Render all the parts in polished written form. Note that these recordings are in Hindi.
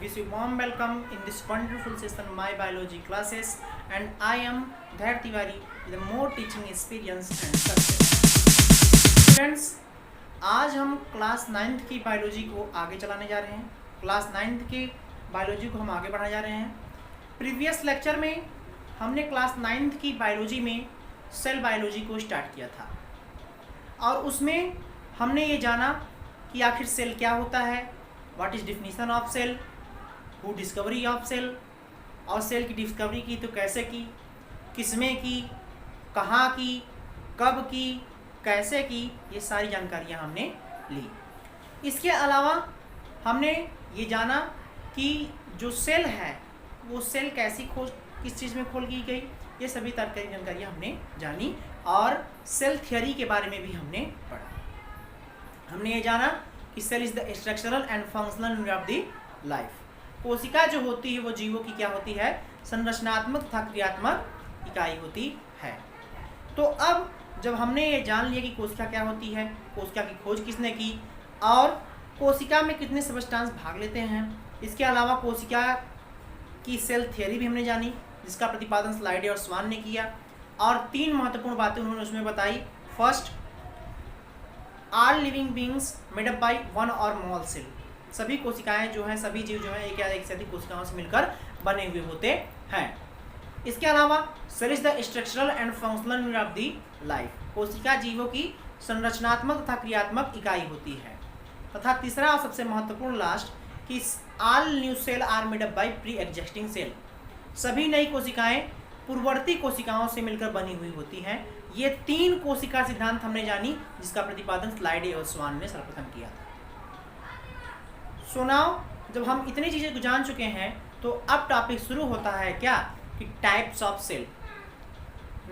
wish you warm welcome in this wonderful session my biology classes, and I am Dhair Tiwari with more teaching experience and success. Friends, आज हम क्लास 9th की बायोलॉजी को आगे चलाने जा रहे हैं। क्लास 9th की बायोलॉजी को हम आगे बढ़ाने जा रहे हैं। प्रीवियस लेक्चर में हमने क्लास 9th की बायोलॉजी में सेल बायोलॉजी को स्टार्ट किया था और उसमें हमने ये जाना कि आखिर सेल क्या होता है, what is definition of cell, who discovery of cell, और सेल की डिस्कवरी की तो कैसे की, किसमें की, कहाँ की, कब की, कैसे की, ये सारी जानकारियाँ हमने ली। इसके अलावा हमने ये जाना कि जो सेल है वो सेल कैसी खोज किस चीज़ में खोल की गई, ये सभी तरह की जानकारियाँ हमने जानी और सेल थियोरी के बारे में भी हमने पढ़ा। हमने ये जाना कि cell is the structural and functional unit of the life. कोशिका जो होती है वो जीवों की क्या होती है, संरचनात्मक तथा क्रियात्मक इकाई होती है। तो अब जब हमने ये जान लिया कि कोशिका क्या होती है, कोशिका की खोज किसने की और कोशिका में कितने सबस्टांस भाग लेते हैं, इसके अलावा कोशिका की सेल थियोरी भी हमने जानी जिसका प्रतिपादन स्लाइडे और स्वान ने किया, और 3 महत्वपूर्ण बातें उन्होंने उसमें बताई। First, all living beings made up by one और मोर सेल। सभी कोशिकाएं जो हैं, सभी जीव जो हैं एक या एक से अधिक कोशिकाओं से मिलकर बने हुए होते हैं। इसके अलावा cell is the structural and functional unit of the life. कोशिका जीवों की संरचनात्मक तथा क्रियात्मक इकाई होती है। तथा तीसरा और सबसे महत्वपूर्ण लास्ट कि all new cell are made up by pre existing cell. सभी नई कोशिकाएं पूर्ववर्ती कोशिकाओं से मिलकर बनी हुई होती हैं। ये 3 कोशिका सिद्धांत हमने जानी जिसका प्रतिपादन स्लाइडे और स्वान ने सर्वप्रथम किया था। सो नाउ जब हम इतनी चीज़ें को जान चुके हैं तो अब टॉपिक शुरू होता है क्या कि types of cell.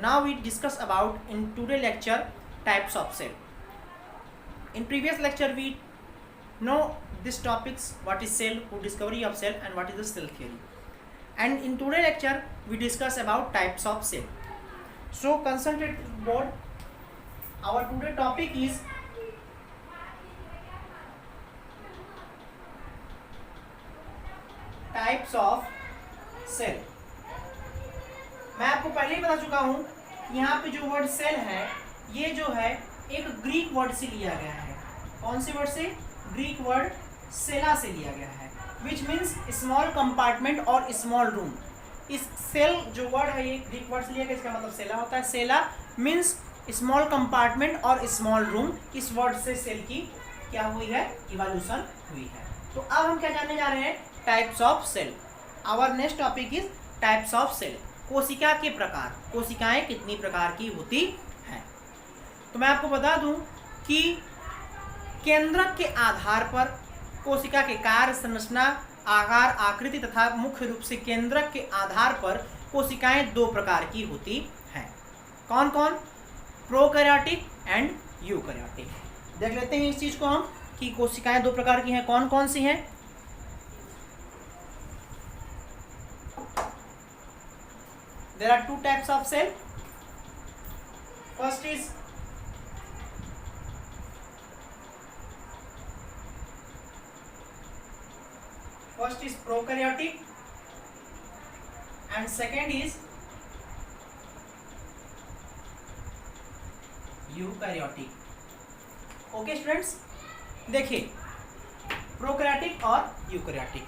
Now we discuss about in today lecture types of cell. In previous lecture we know this topics what is cell, who discovery of cell and what is the cell theory, and in today lecture we discuss about types of cell. So concentrate board, our today topic is types of cell. मैं आपको पहले ही बता चुका हूँ यहाँ पे जो वर्ड सेल है ये जो है एक ग्रीक वर्ड से लिया गया है। कौन से वर्ड से? ग्रीक वर्ड सेला से लिया गया है, विच मीन्स स्मॉल कंपार्टमेंट और स्मॉल रूम। इस सेल जो वर्ड है ये ग्रीक वर्ड से लिया गया, इसका मतलब सेला होता है। सेला मीन्स स्मॉल कंपार्टमेंट और स्मॉल रूम। इस वर्ड से सेल की क्या हुई है, इवोल्यूशन हुई है। तो अब हम क्या जानने जा रहे हैं, types of cell. Our next topic is types of cell. कोशिका के प्रकार, कोशिकाएं कितनी प्रकार की होती हैं। तो मैं आपको बता दूं कि केंद्रक के आधार पर कोशिका के कार्य, संरचना, आकार, आकृति तथा मुख्य रूप से केंद्रक के आधार पर कोशिकाएं 2 प्रकार की होती हैं। कौन कौन? Prokaryotic and eukaryotic. देख लेते हैं इस चीज़ को हम कि कोशिकाएं 2 प्रकार की हैं। कौन कौन सी हैं? There are 2 types of cell. First is prokaryotic and second is eukaryotic. Okay students, देखिए प्रोकैरियोटिक और यूकैरियोटिक,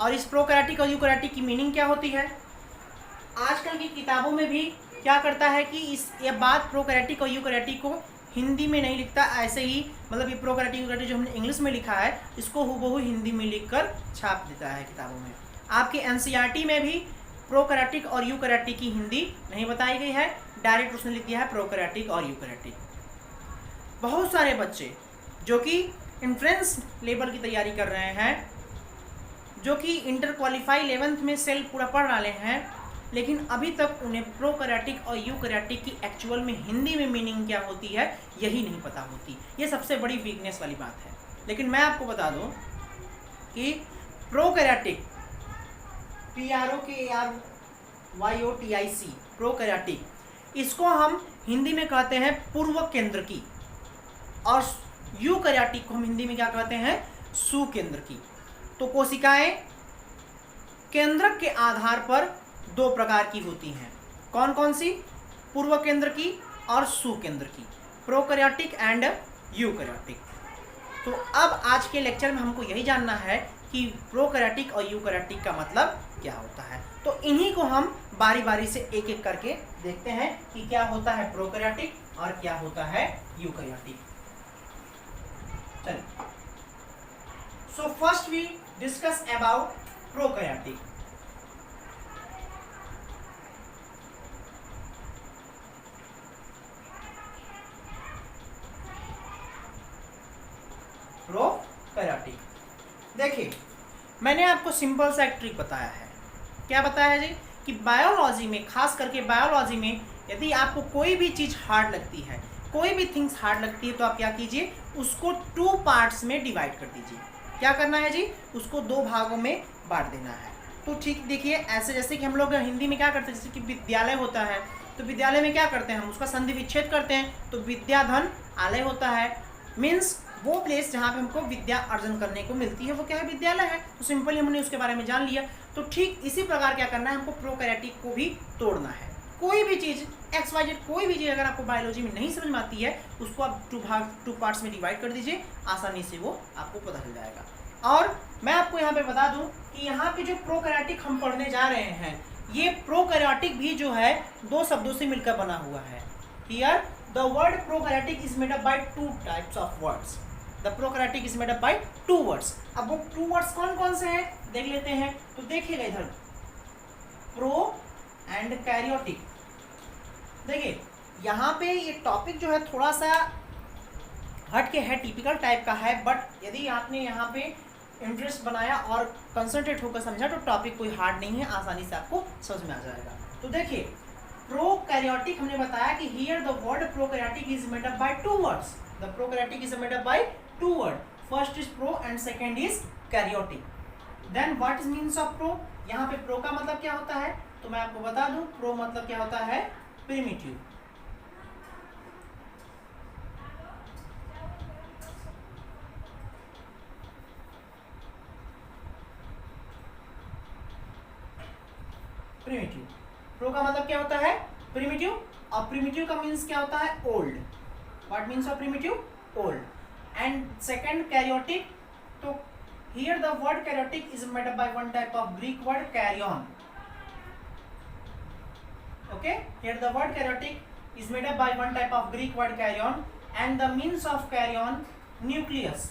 और इस प्रोकैरियोटिक और यूकैरियोटिक की मीनिंग क्या होती है। आजकल की किताबों में भी क्या करता है कि ये बात प्रोकैरियोटिक और यूकैरियोटिक को हिंदी में नहीं लिखता, ऐसे ही मतलब ये प्रोकैरियोटिक यूकैरियोटिक जो हमने इंग्लिश में लिखा है इसको हूबहू हिंदी में लिखकर छाप देता है किताबों में। आपके एनसीईआरटी में भी प्रोकैरियोटिक और यूकैरियोटिक की हिंदी नहीं बताई गई है, डायरेक्ट उसने लिख दिया है प्रोकैरियोटिक और यूकैरियोटिक। बहुत सारे बच्चे जो कि एंट्रेंस लेवल की तैयारी कर रहे हैं, जो कि इंटर क्वालिफाई 11th में सेल पूरा पढ़ रहे हैं, लेकिन अभी तक उन्हें प्रोकैरियोटिक और यूकैरियोटिक की एक्चुअल में हिंदी में मीनिंग क्या होती है यही नहीं पता होती। ये सबसे बड़ी वीकनेस वाली बात है। लेकिन मैं आपको बता दूं कि प्रोकैरियोटिक, PROKARYOTIC, प्रोकैरियोटिक, इसको हम हिंदी में कहते हैं पूर्व केंद्र की, और यूकैरियोटिक को हम हिंदी में क्या कहते हैं, सुकेंद्र की। तो कोशिकाएं केंद्रक के आधार पर दो प्रकार की होती हैं। कौन कौन सी? पूर्व केंद्र की और सुकेंद्र की, प्रोकैरियोटिक एंड यूकैरियोटिक। तो अब आज के लेक्चर में हमको यही जानना है कि प्रोकैरियोटिक और यूकैरियोटिक का मतलब क्या होता है। तो इन्हीं को हम बारी बारी से एक एक करके देखते हैं कि क्या होता है प्रोकैरियोटिक और क्या होता है यूकैरियोटिक। चलिए, so first we discuss about prokaryotic. Prokaryotic, देखिए मैंने आपको सिंपल सा एक ट्रिक बताया है। क्या बताया जी? कि बायोलॉजी में, खास करके बायोलॉजी में, यदि आपको कोई भी चीज़ हार्ड लगती है, कोई भी थिंग्स हार्ड लगती है, तो आप क्या कीजिए, उसको 2 पार्ट्स में डिवाइड कर दीजिए। क्या करना है जी? उसको 2 भागों में बांट देना है। तो ठीक देखिए, ऐसे जैसे कि हम लोग हिंदी में क्या करते हैं, जैसे कि विद्यालय होता है, तो विद्यालय में क्या करते हैं, हम उसका संधि विच्छेद करते हैं, तो विद्या धन आलय होता है। मीन्स वो प्लेस जहाँ पे हमको विद्या अर्जन करने को मिलती है वो क्या है? विद्यालय है। तो सिंपली हमने उसके बारे में जान लिया। तो ठीक इसी प्रकार क्या करना है, हमको प्रोकैरियोटिक को भी तोड़ना है। कोई भी चीज़ XYZ, कोई भी चीज़ अगर आपको बायोलॉजी में नहीं समझ में आती है, उसको आप 2 पार्ट्स में डिवाइड कर दीजिए, आसानी से वो आपको पता चल जाएगा। और मैं आपको यहाँ पे बता दूँ कि यहाँ पे जो प्रोकैरियोटिक हम पढ़ने जा रहे हैं, ये प्रोकैरियोटिक भी जो है 2 शब्दों से मिलकर बना हुआ है। Here the word prokaryotic is made up by 2 types of words. The prokaryotic is made up by 2 words. अब वो 2 वर्ड्स कौन कौन से हैं देख लेते हैं। तो देखिएगा इधर, प्रो एंड कैरियोटिक। देखिए यहाँ पे ये टॉपिक जो है थोड़ा सा हट के है, टिपिकल टाइप का है, बट यदि आपने यहाँ पे इंटरेस्ट बनाया और कंसंट्रेट होकर समझा तो टॉपिक कोई हार्ड नहीं है, आसानी से आपको समझ में आ जाएगा। तो देखिए प्रोकैरियोटिक हमने बताया कि here the word prokaryotic is made up by 2 words. The prokaryotic is made up by 2 word. First is pro and second is karyotic. Then what is means of pro? यहाँ पे प्रो का मतलब क्या होता है, तो मैं आपको बता दूं, प्रो मतलब क्या होता है? प्रिमिटिव। प्रिमिटिव। प्रो का मतलब क्या होता है? प्रिमिटिव। और प्रिमिटिव का मीन्स क्या होता है? Old. What means of primitive? Old. And second karyotic, तो here the word karyotic is made up by one type of Greek word karyon. Okay, here the word karyotic is made up by one type of Greek word karyon and the means of karyon nucleus.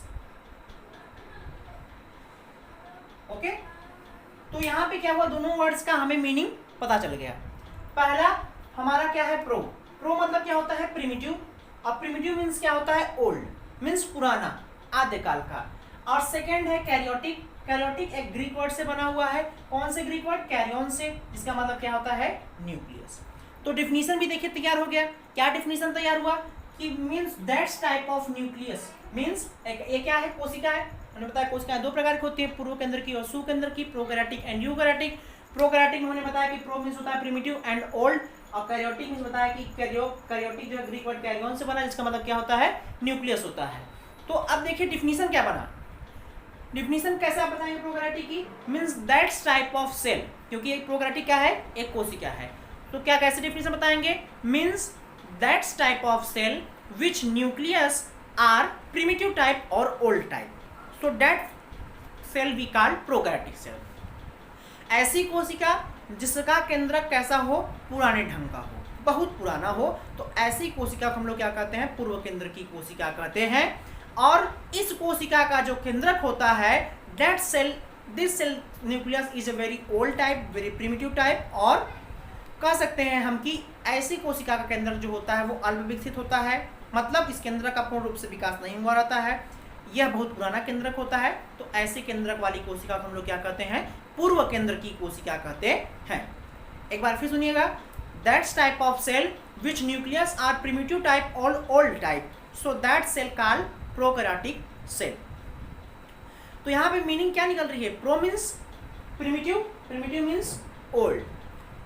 Okay, तो यहाँ पे क्या हुआ, दोनों वर्ड्स का हमें मीनिंग पता चल गया। पहला हमारा क्या है? प्रो। प्रो मतलब क्या होता है? प्रिमिटिव। और प्रिमिटिव मीन्स क्या होता है? ओल्ड, मीन्स पुराना, आद्यकाल का। और सेकेंड है कैरियोटिक। कैरियोटिक एक ग्रीक वर्ड से बना हुआ है। कौन से ग्रीक वर्ड? कैरियन से, जिसका मतलब क्या होता है? न्यूक्लियस। तो डिफिनीशन भी देखिए तैयार हो गया। क्या डिफिनीशन तैयार हुआ? कि means that's type of nucleus. Means ये क्या है? कोशिका है। हमने बताया कोशिकाएं 2 प्रकार की होती है, पूर्व केंद्र की और सुकेंद्र की, प्रोकैरियोटिक एंड यूकैरियोटिक। प्रोकैरियोटिक में हमने बताया कि प्रो मीन्स होता है प्रिमिटिव एंड ओल्ड, और कैरियोटिक में बताया कि कैरियोटिक जो है ग्रीक वर्ड कैरियन से बना, जिसका मतलब क्या होता है? न्यूक्लियस होता है। तो अब देखिए डिफिनीशन क्या बना। डिफिनीशन कैसे आप बताएंगे प्रोकैरियोटिक की? Means that's type of cell, क्योंकि एक प्रोकैरियोटिक क्या है? एक कोशिका है। तो क्या कैसे डिफिनीशन बताएंगे? Means that's type of cell which nucleus are primitive type और old type, so that cell we call prokaryotic cell. ऐसी कोशिका जिसका केंद्रक कैसा हो? पुराने ढंग का हो, बहुत पुराना हो, तो ऐसी कोशिका को हम लोग क्या कहते हैं? पूर्व केंद्र की कोशिका कहते हैं। और इस कोशिका का जो केंद्रक होता है, that cell, this cell nucleus is a very old type, very primitive type. और कह सकते हैं हम कि ऐसी कोशिका का केंद्रक जो होता है वो अल्प विकसित होता है, मतलब इस केंद्रक का पूर्ण रूप से विकास नहीं हुआ रहता है, यह बहुत पुराना केंद्रक होता है। तो ऐसे केंद्रक वाली कोशिका को हम लोग क्या कहते हैं? पूर्व केंद्र की कोशिका कहते हैं। एक बार फिर सुनिएगा, that's type of cell which nucleus are primitive type और old type, so that cell called prokaryotic cell. तो यहाँ पे मीनिंग क्या निकल रही है? Pro means primitive, primitive means old,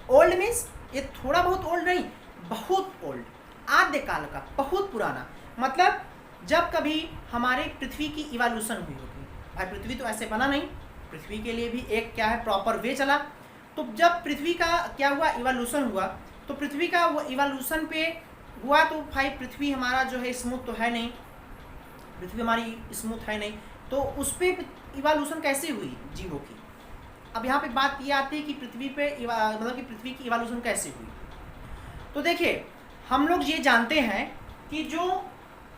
old means ये थोड़ा बहुत ओल्ड नहीं, बहुत ओल्ड, आद्यकाल का, बहुत पुराना। मतलब जब कभी हमारे पृथ्वी की इवोल्यूशन हुई होगी, भाई पृथ्वी तो ऐसे बना नहीं, पृथ्वी के लिए भी एक क्या है प्रॉपर वे चला। तो जब पृथ्वी का क्या हुआ इवोल्यूशन हुआ, तो पृथ्वी का वो इवोल्यूशन पे हुआ तो भाई पृथ्वी हमारा जो है स्मूथ तो है नहीं, पृथ्वी हमारी स्मूथ है नहीं, तो उस पर इवोल्यूशन कैसे हुई जीवों की। अब यहाँ पे बात ये आती है कि पृथ्वी पे मतलब कि पृथ्वी की इवोल्यूशन कैसे हुई। तो देखिए हम लोग ये जानते हैं कि जो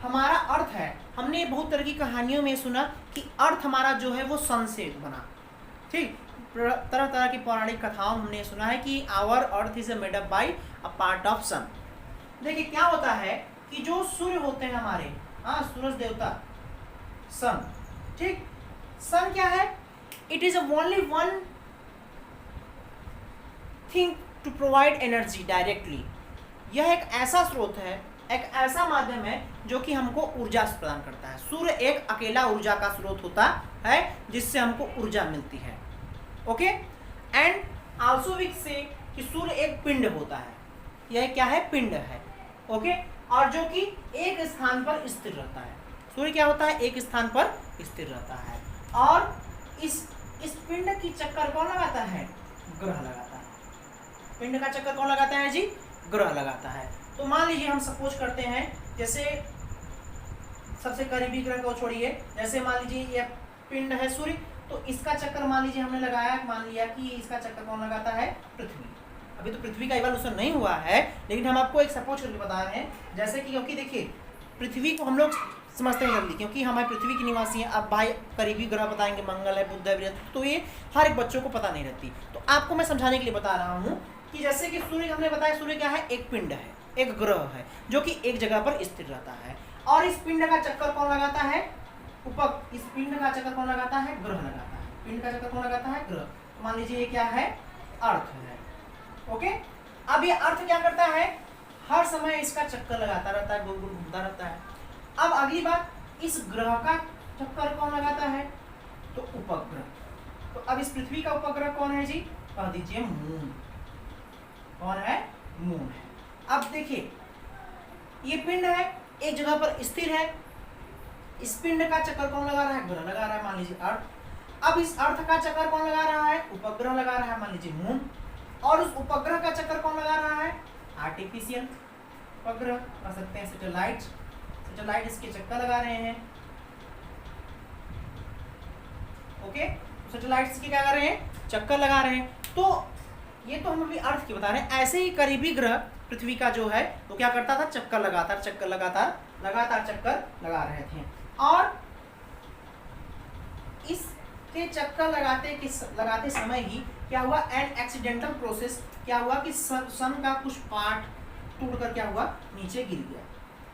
हमारा अर्थ है, हमने बहुत तरह की कहानियों में सुना कि अर्थ हमारा जो है वो सन से बना, ठीक, तरह तरह की पौराणिक कथाओं में हमने सुना है कि our earth is made up by a part of sun. देखिए क्या होता है कि जो सूर्य होते हैं हमारे, हाँ सूरज देवता सन, ठीक, सन क्या है, it is only one thing to provide energy directly. यह एक ऐसा स्रोत है, एक ऐसा माध्यम है जो कि हमको ऊर्जा प्रदान करता है। सूर्य एक अकेला ऊर्जा का स्रोत होता है जिससे हमको ऊर्जा मिलती है। ओके, एंड आल्सो वी से कि सूर्य एक पिंड होता है, यह क्या है पिंड है। ओके, और जो कि एक स्थान पर स्थिर रहता है। सूर्य क्या होता है, एक स्थान पर स्थिर रहता है। और इस पिंड की चक्कर कौन लगाता है, ग्रह लगाता है। पिंड का चक्कर कौन लगाता है जी, ग्रह लगाता है। तो मान लीजिए हम सपोज करते हैं, जैसे सबसे करीबी ग्रह को छोड़िए, जैसे मान लीजिए ये पिंड है सूर्य, तो इसका चक्कर मान लीजिए हमने लगाया, मान लिया कि इसका चक्कर कौन लगाता है, पृथ्वी। अभी तो पृथ्वी का इवोल्यूशन नहीं हुआ है, लेकिन हम आपको एक सपोज करके बता रहे हैं, जैसे कि क्योंकि देखिए पृथ्वी को हम लोग समझते हैं जल्दी, क्योंकि हमारे पृथ्वी के निवासी हैं। अब भाई करीबी ग्रह बताएंगे, मंगल है, बुध है, बृहस्पति, तो ये हर एक बच्चों को पता नहीं रहती। तो आपको मैं समझाने के लिए बता रहा हूँ कि जैसे कि सूर्य हमने बताया, सूर्य क्या है, एक पिंड है, एक ग्रह है जो कि एक जगह पर स्थिर रहता है। और इस पिंड का चक्कर कौन लगाता है, इस पिंड का चक्कर कौन लगाता है, ग्रह लगाता है। पिंड का चक्कर कौन लगाता है, ग्रह। मान लीजिए ये क्या है, अर्थ है। ओके, अब ये अर्थ क्या करता है, हर समय इसका चक्कर लगाता रहता है, गोल गोल घूमता रहता है। अब अगली बात, इस ग्रह का चक्कर कौन लगाता है, तो उपग्रह। तो अब इस पृथ्वी का उपग्रह कौन है जी, कह दीजिए मून। कौन है, मून है। अब देखिए ये पिंड है, एक जगह पर स्थिर है, इस पिंड का चक्कर कौन लगा रहा है, ग्रह लगा रहा है, मान लीजिए अर्थ। अब इस अर्थ का चक्कर कौन लगा रहा है, उपग्रह लगा रहा है, मान लीजिए मून। और उस उपग्रह का चक्कर कौन लगा रहा है, आर्टिफिशियल उपग्रह, कह सकते हैं सैटेलाइट। सैटेलाइट इसके चक्कर लगा रहे हैं। ओके, सैटेलाइट इसके क्या कर रहे हैं, चक्कर लगा रहे हैं। तो ये तो हम अभी अर्थ की बता रहे हैं। ऐसे ही करीबी ग्रह पृथ्वी का जो है वो क्या करता था, चक्कर लगातार चक्कर लगातार चक्कर लगा रहे थे। और इसके चक्कर लगाते समय ही क्या हुआ, एन एक्सीडेंटल प्रोसेस, क्या हुआ कि सन का कुछ पार्ट टूटकर क्या हुआ, नीचे गिर गया।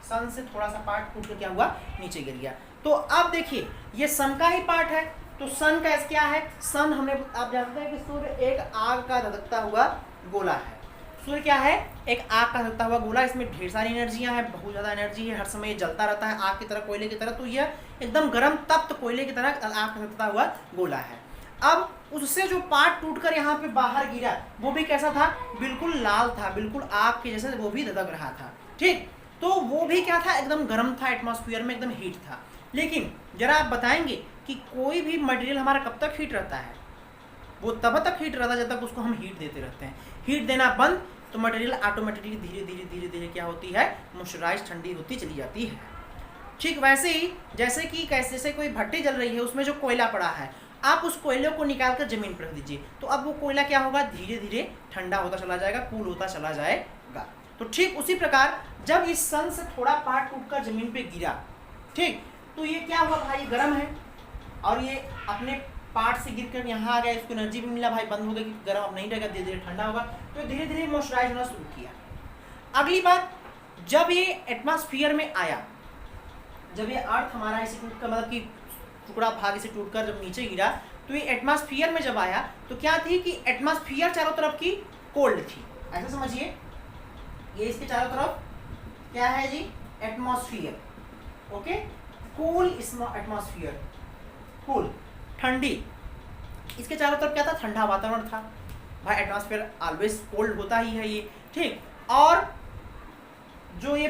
सन से थोड़ा सा पार्ट टूटकर क्या हुआ, नीचे गिर गया। तो अब देखिए ये सन का ही पार्ट है। तो सन का क्या है, सन हमने आप जानते हैं कि सूर्य एक आग का धधकता हुआ गोला है। सूर्य क्या है, एक आग का धधकता हुआ गोला। इसमें ढेर सारी एनर्जियां हैं, बहुत ज़्यादा एनर्जी है, हर समय ये जलता रहता है आग की तरह, कोयले की तरह। तो यह एकदम गर्म तप्त कोयले की तरह आग का धधकता हुआ गोला है। अब उससे जो पार्ट टूटकर यहाँ पे बाहर गिरा, वो भी कैसा था, बिल्कुल लाल था, बिल्कुल आग के जैसे वो भी धधक रहा था। ठीक, तो वो भी क्या था, एकदम गर्म था, एटमॉस्फेयर में एकदम हीट था। लेकिन जरा आप बताएंगे कि कोई भी मटेरियल हमारा कब तक हीट रहता है, वो तब तक हीट रहता है जब तक उसको हम हीट देते रहते हैं। हीट देना बंद तो मटेरियल ऑटोमेटिकली धीरे धीरे क्या होती है, मॉइस्चराइज, ठंडी होती चली जाती है। ठीक वैसे ही जैसे कि जैसे कोई भट्टी जल रही है, उसमें जो कोयला पड़ा है, आप उस कोयले को निकाल कर जमीन पर रख दीजिए, तो अब वो कोयला क्या होगा, धीरे धीरे ठंडा होता चला जाएगा, कूल होता चला जाएगा। तो ठीक उसी प्रकार जब इस सन से थोड़ा पार्ट टूटकर जमीन पे गिरा, ठीक, तो ये क्या हुआ भाई, गर्म है, और ये अपने पार्ट से गिरकर यहाँ आ गया, इसको एनर्जी भी मिला, भाई बंद हो गया कि गर्म अब नहीं रहेगा, धीरे धीरे ठंडा होगा। तो धीरे धीरे मॉइस्चराइज होना शुरू किया। अगली बात, जब ये एटमॉस्फेयर में आया, जब ये अर्थ हमारा इसे टूटकर, मतलब कि टुकड़ा भाग से टूटकर जब नीचे गिरा, तो ये एटमॉस्फेयर में जब आया तो क्या थी कि एटमॉस्फेयर चारों तरफ की कोल्ड थी। ऐसा समझिए, ये इसके चारों तरफ क्या है जी, atmosphere. Okay, cool atmosphere, cool, ठंडी। इसके चारों तरफ क्या था, ठंडा वातावरण था। भाई एटमॉस्फेयर ऑलवेज कोल्ड होता ही है ये, ठीक। और जो ये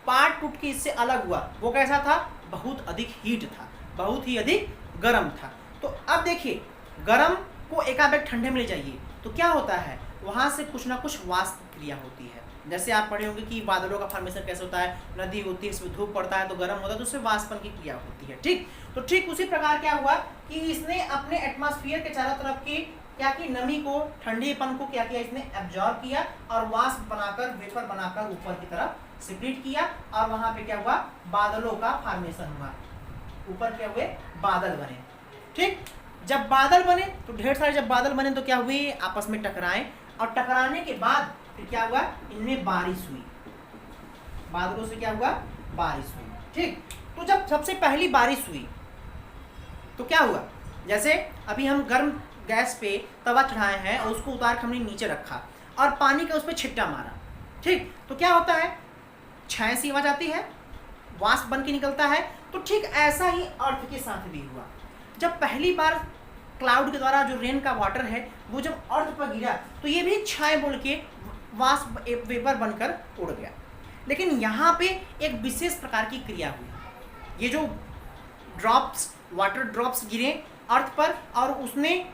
पार्ट टूट के इससे अलग हुआ, वो कैसा था, बहुत अधिक हीट था, बहुत ही अधिक गर्म था। तो अब देखिए गर्म को एकाएक ठंडे में ले जाइए तो क्या होता है, वहाँ से कुछ ना कुछ वाष्प क्रिया होती है। जैसे आप पढ़े होंगे कि बादलों का फॉर्मेशन कैसे होता है, नदी होती है, इसमें धूप पड़ता है तो गर्म होता है, तो उससे वाष्पन की क्रिया होती है। ठीक, तो ठीक उसी प्रकार क्या हुआ कि इसने अपने एटमॉस्फेयर के चारों तरफ की क्या की नमी को, ठंडीपन को क्या किया, इसने एब्जॉर्ब किया और वाष्प बनाकर, वेपर बनाकर ऊपर की तरफ सिक्रीट किया और वहां पे क्या हुआ, बादलों का फॉर्मेशन हुआ, ऊपर क्या हुए, बादल बने। ठीक, जब बादल बने तो ढेर सारे जब बादल बने तो क्या हुए, आपस में टकराए और टकराने के बाद फिर क्या हुआ, इनमें बारिश हुई, बादलों से क्या हुआ, बारिश हुई। ठीक, तो जब सबसे पहली बारिश हुई तो क्या हुआ, जैसे अभी हम गर्म गैस पे तवा चढ़ाए हैं और उसको उतार के हमने नीचे रखा और पानी का उस पर छिट्टा मारा। ठीक, तो क्या होता है, छाया सी आवाज आती है, वाष्प बन के निकलता है। तो ठीक ऐसा ही अर्थ के साथ भी हुआ। जब पहली बार क्लाउड के द्वारा जो रेन का वाटर है वो जब अर्थ पर गिरा तो ये भी छाए बोल के वाष्प वेपर बनकर उड़ गया। लेकिन यहाँ पे एक विशेष प्रकार की क्रिया हुई, ये जो ड्रॉप्स, वाटर ड्रॉप्स गिरे अर्थ पर और उसने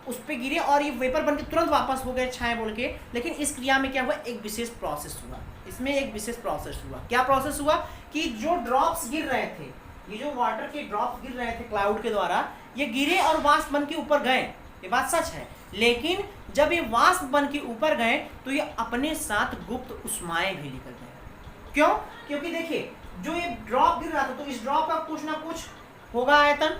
उस पर गिरे और ये वेपर बन के तुरंत वापस हो गए छाए बोल के। लेकिन इस क्रिया में क्या हुआ, एक विशेष प्रोसेस हुआ, इसमें एक विशेष प्रोसेस हुआ। क्या प्रोसेस हुआ कि जो ड्रॉप्स गिर रहे थे, ये जो वाटर के ड्रॉप्स गिर रहे थे क्लाउड के द्वारा, ये गिरे और वाष्प बन के ऊपर गए, ये बात सच है। लेकिन जब ये वाष्प बन के ऊपर गए तो ये अपने साथ गुप्त उष्माएं भी लेकर गए। क्यों, क्योंकि देखिए जो ये ड्रॉप गिर रहा था तो इस ड्रॉप का कुछ ना कुछ होगा आयतन,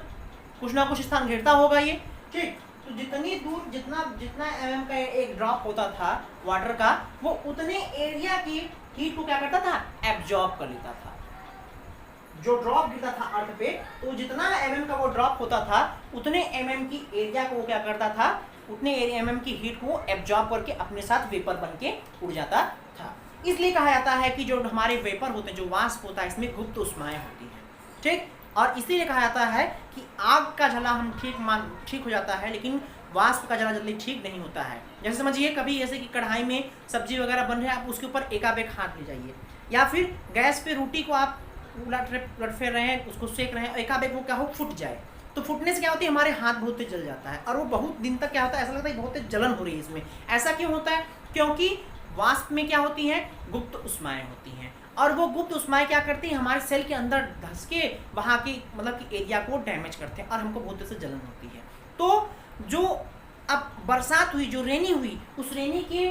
कुछ ना कुछ स्थान घेरता होगा ये। ठीक, तो जितनी दूर जितना जितना mm का एक ड्रॉप होता था वाटर का, वो उतने एरिया की हीट को क्या करता था, एब्जॉर्ब कर लेता था। जो ड्रॉप गिरता था अर्थ पे तो जितना mm का वो ड्रॉप होता था उतने mm की एरिया को वो क्या करता था, उतने mm की हीट को एब्जॉर्ब करके अपने साथ वेपर बन के उड़ जाता था। इसलिए कहा जाता है कि जो हमारे वेपर होते हैं, जो वाष्प होता है, इसमें गुप्त उष्माएं होती हैं। ठीक, और इसीलिए कहा जाता है कि आग का जला हम ठीक हो जाता है, लेकिन वाष्प का जला जल्दी ठीक नहीं होता है। जैसे समझिए कभी जैसे कि कढ़ाई में सब्जी वगैरह बन रहा है, आप उसके ऊपर एकाएक हाथ ले जाइए, या फिर गैस पे रोटी को आप उलट फेर रहे हैं, उसको सेक रहे हैं, एकाएक वो क्या हो, फूट जाए, तो फूटने से क्या होती है, हमारे हाथ बहुत तेज जल जाता है और वो बहुत दिन तक क्या होता है, ऐसा लगता है बहुत तेज जलन हो रही है इसमें। ऐसा क्यों होता है, क्योंकि वाष्प में क्या होती हैं, गुप्त उष्माएं होती हैं और वो गुप्त उष्माएं क्या करती हैं, हमारे सेल के अंदर धंस के वहाँ की मतलब कि एरिया को डैमेज करते हैं और हमको बहुत तेज से जलन होती है। तो जो अब बरसात हुई, जो रेनी हुई, उस रेनी के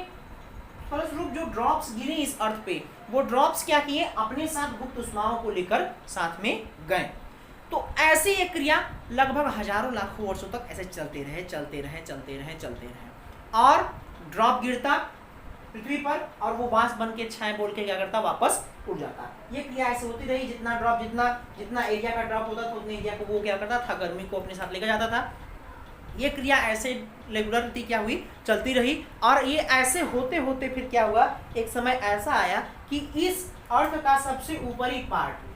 फलस्वरूप जो ड्रॉप्स गिरे इस अर्थ पे, वो ड्रॉप्स क्या किए, अपने साथ गुप्त उष्माओं को लेकर साथ में गए। तो ऐसी एक क्रिया लगभग हजारों लाखों वर्षों तक ऐसे चलते रहे और ड्रॉप गिरता पृथ्वी पर और वो वाष्प बन के छाए बोल के क्या करता, वापस उड़ जाता। ये क्रिया ऐसे होती रही, जितना ड्रॉप जितना एरिया का ड्रॉप होता था उतने एरिया को वो क्या करता था, गर्मी को अपने साथ लेकर जाता था। ये क्रिया ऐसे रेगुलरिटी क्या हुई, चलती रही और ये ऐसे होते होते फिर क्या हुआ, एक समय ऐसा आया कि इस अर्थ का सबसे ऊपरी पार्ट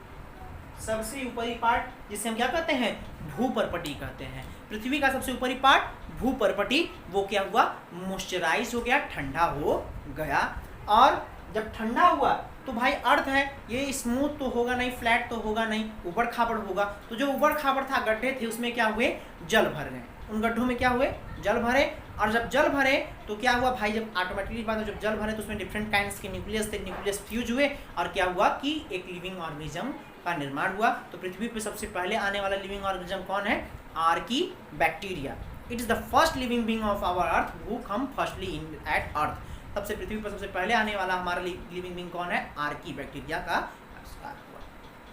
जिसे हम क्या कहते हैं, भूपर्पटी कहते हैं, पृथ्वी का सबसे ऊपरी पार्ट भूपर्पटी, वो क्या हुआ, मॉइस्चराइज हो गया, ठंडा हो गया। और जब ठंडा हुआ तो भाई अर्थ है ये स्मूथ तो होगा नहीं, फ्लैट तो होगा नहीं, उबड़ खाबड़ होगा। तो जो उबड़ खाबड़ था, गड्ढे थे, उसमें क्या हुए, जल भर गए, उन गड्ढों में क्या हुए, जल भरे। और जब जल भरे तो क्या हुआ भाई, जब ऑटोमेटिकली बात है, जब जल भरे तो उसमें डिफरेंट काइंड्स के न्यूक्लियस थे, न्यूक्लियस फ्यूज हुए और क्या हुआ कि एक लिविंग ऑर्गेनिज्म का निर्माण हुआ। तो पृथ्वी पर सबसे पहले आने वाला लिविंग ऑर्गेनिज्म कौन है, archaebacteria. It is the first living being of our earth who come firstly in at earth. सबसे पृथ्वी पर सबसे पहले आने वाला हमारा लिविंग बीइंग कौन है, आर्की बैक्टीरिया का आविष्कार हुआ।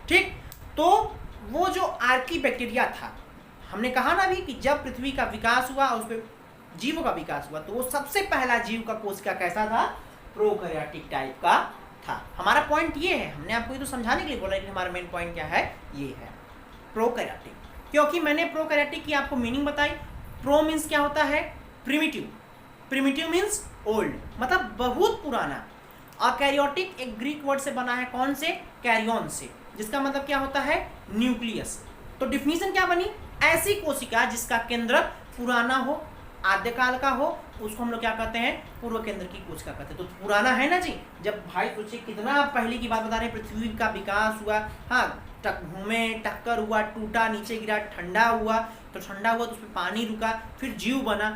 ठीक, तो वो जो आर्की बैक्टीरिया था, हमने कहा ना अभी कि जब पृथ्वी का विकास हुआ और उस पर जीवों का विकास हुआ तो वो सबसे पहला जीव का कोशिका कैसा था, प्रोकैरियोटिक टाइप का था। हमारा पॉइंट ये है, हमने आपको ये तो समझाने के लिए बोला कि हमारा मेन पॉइंट क्या है, ये है प्रोकैरियोटिक। क्योंकि मैंने प्रोकैरियोटिक की आपको मीनिंग बताई। प्रो मीन्स क्या होता है, प्रिमिटिव, प्रिमिटिव मीन्स ओल्ड, मतलब बहुत पुराना। और कैरियोटिक एक ग्रीक वर्ड से बना है, कौन से, कैरियन से, जिसका मतलब क्या होता है, न्यूक्लियस। तो डिफिनीशन क्या बनी, ऐसी कोशिका जिसका केंद्र पुराना हो, आद्यकाल का हो, उसको हम लोग क्या कहते हैं, पूर्व केंद्र की कोशिका कहते हैं। तो पुराना है ना जी, जब भाई सोचिए कितना पहले की बात बता रहे हैं, पृथ्वी का विकास हुआ, हाँ घूमे, टक्कर हुआ, टूटा, नीचे गिरा, ठंडा हुआ तो उस पर पानी रुका, फिर जीव बना।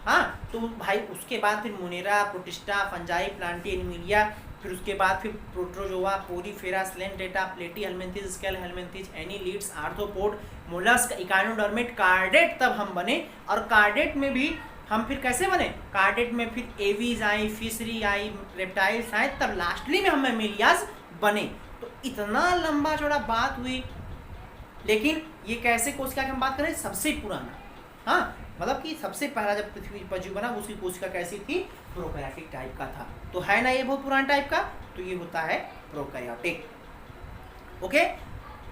हाँ, तो भाई उसके बाद फिर Monera, Protista, Fungi, Plantae, Animalia, फिर उसके बाद फिर प्रोटोजोआ, पोरीफेरा, स्लेंडेटा, Platyhelminthes, Aschelminthes, annelids, arthropod, mollusc, Echinodermata, chordate तब हम बने। और कार्डेट में भी हम फिर कैसे बने? कार्डेट में फिर एवीज आई, फिशरी आई, रेप्टाइल्स आए, तब लास्टली में हम मैमेलियाज बने। तो इतना लंबा चौड़ा बात हुई, लेकिन ये कैसे कोशिका की हम बात करें? सबसे पुराना, हाँ, मतलब कि सबसे पहला जब पृथ्वी पर जीव बना उसकी कोशिका कैसी थी? प्रोकैरियोटिक टाइप का था। तो है ना ये बहुत पुराना टाइप का, तो ये होता है प्रोकैरियोटिक। ओके,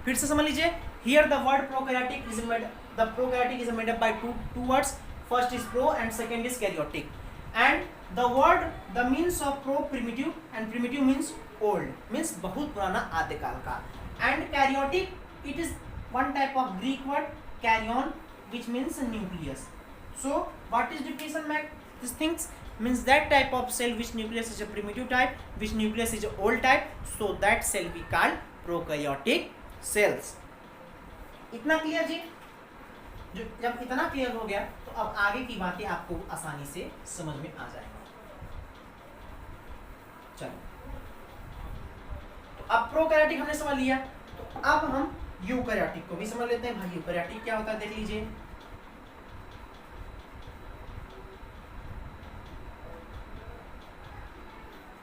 फिर से समझ लीजिए। Here the word prokaryotic is made, the prokaryotic is made up by two words, first is pro and second is karyotic. And the word, the means of pro primitive, and primitive means old, means बहुत पुराना, आदिकाल का। And karyotic, it is one type of Greek word carrion which means nucleus. So what is definition make these things? Means that type of cell which nucleus is a primitive type, which nucleus is a old type, so that cell we call prokaryotic cells. इतना क्लियर जी? जब इतना क्लियर हो गया तो अब आगे की बातें आपको आसानी से समझ में आ जाएगा। चलो, तो अब प्रोकैरियोटिक हमने समझ लिया, तो अब हम यूकैरियोटिक को भी समझ लेते हैं। भाई यूकैरियोटिक क्या होता है देख लीजिए।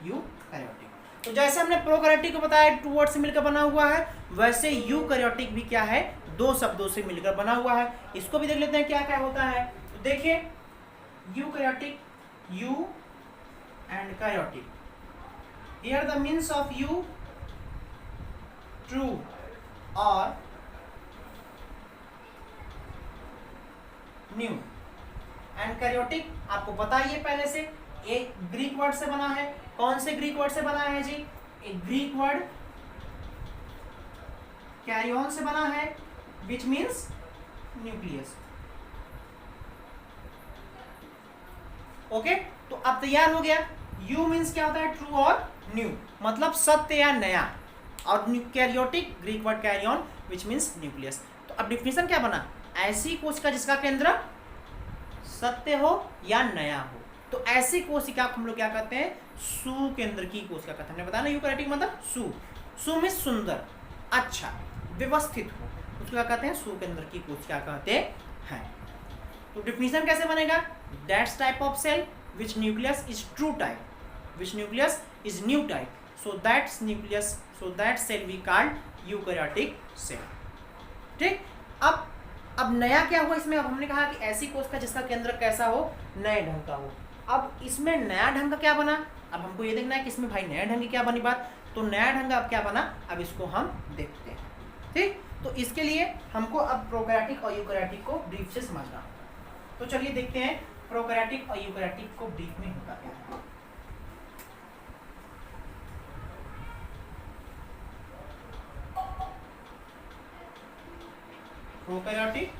यूकैरियोटिक, तो जैसे हमने प्रोकैरियोटिक को बताया 2 वर्ड से मिलकर बना हुआ है, वैसे यूकैरियोटिक भी क्या है? 2 शब्दों से मिलकर बना हुआ है। इसको भी देख लेते हैं क्या क्या होता है। तो देखिए, eukaryotic, you and karyotic. Here the means of you true और न्यू, एंड कैरियोटिक आपको पता ही है पहले से, एक ग्रीक वर्ड से बना है। कौन से ग्रीक वर्ड से बना है जी? एक ग्रीक वर्ड कैरियन से बना है, विच मीन्स न्यूक्लियस। ओके, तो अब तैयार हो गया। यू मीन्स क्या होता है? ट्रू और न्यू, मतलब सत्य या नया। और karyotic Greek word karyon which means nucleus. तो अब डिफिनेशन क्या बना? ऐसी कोशिका जिसका केंद्र सत्य हो या नया हो, तो ऐसी कोशिका को हम लोग क्या कहते हैं? सुकेंद्र की कोशिका कहते हैं। हमने बताया ना यूकैरियोटिक मतलब सु में सुंदर, अच्छा, व्यवस्थित हो, उसको क्या कहते हैं? सुकेंद्र की कोशिका कहते हैं। तो डिफिनेशन कैसे बनेगा? That's type of cell which nucleus is true type, which nucleus is new type, so that's nucleus, so that cell we called eukaryotic cell। ठीक, अब नया क्या हुआ इसमें? अब हमने कहा कि ऐसी कोशिका जिसका केंद्र कैसा हो? नए ढंग का हो। अब इसमें नया ढंग का क्या बना? अब हमको ये देखना है कि इसमें भाई नया ढंग की क्या बनी बात। तो नया ढंग अब क्या बना, अब इसको हम देखते हैं। ठीक, तो इसके लिए हमको अब प्रोकैरियोटिक और यूकैरियोटिक को ब्रीफ से समझना होगा। तो चलिए देखते हैं प्रोकैरियोटिक और यूकैरियोटिक को ब्रीफ में होता क्या है। Prokaryotic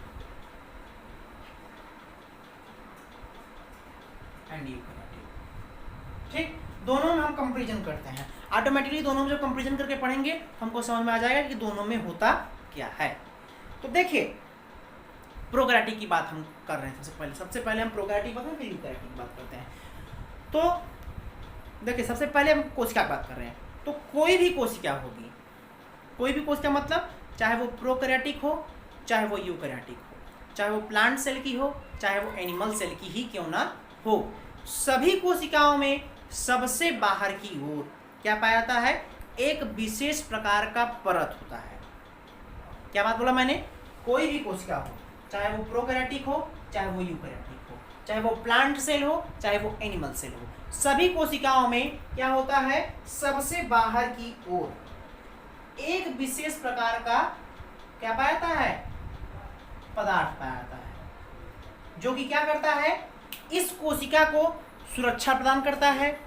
and eukaryotic. ठीक, दोनों में हम कंपैरिजन करते हैं। ऑटोमेटिकली दोनों में जब कंपैरिजन करके पढ़ेंगे हमको समझ में आ जाएगा कि दोनों में होता क्या है। तो देखिए, प्रोकैरियोटिक की बात हम कर रहे हैं। सबसे पहले हम प्रोकैरियोटिक बात करें, फिर यूकैरियोटिक की बात करते हैं। तो देखिए, सबसे पहले हम कोशिका की बात कर रहे हैं। तो कोई भी कोशिका होगी, कोई भी कोशिका मतलब चाहे वो प्रोकैरियोटिक हो, चाहे वो यूकैरियोटिक हो, चाहे वो प्लांट सेल की हो, चाहे वो एनिमल सेल की ही क्यों ना हो, सभी कोशिकाओं में सबसे बाहर की ओर क्या पाया जाता है? एक विशेष प्रकार का परत होता है। क्या बात बोला मैंने? कोई भी कोशिका हो, चाहे वो प्रोकैरियोटिक हो, चाहे वो यूकैरियोटिक हो, चाहे वो प्लांट सेल हो, चाहे वो एनिमल सेल हो, सभी कोशिकाओं में क्या होता है? सबसे बाहर की ओर एक विशेष प्रकार का क्या पाया जाता है? पदार्थ पाया जाता है, जो कि क्या करता है? इस कोशिका को सुरक्षा प्रदान करता है,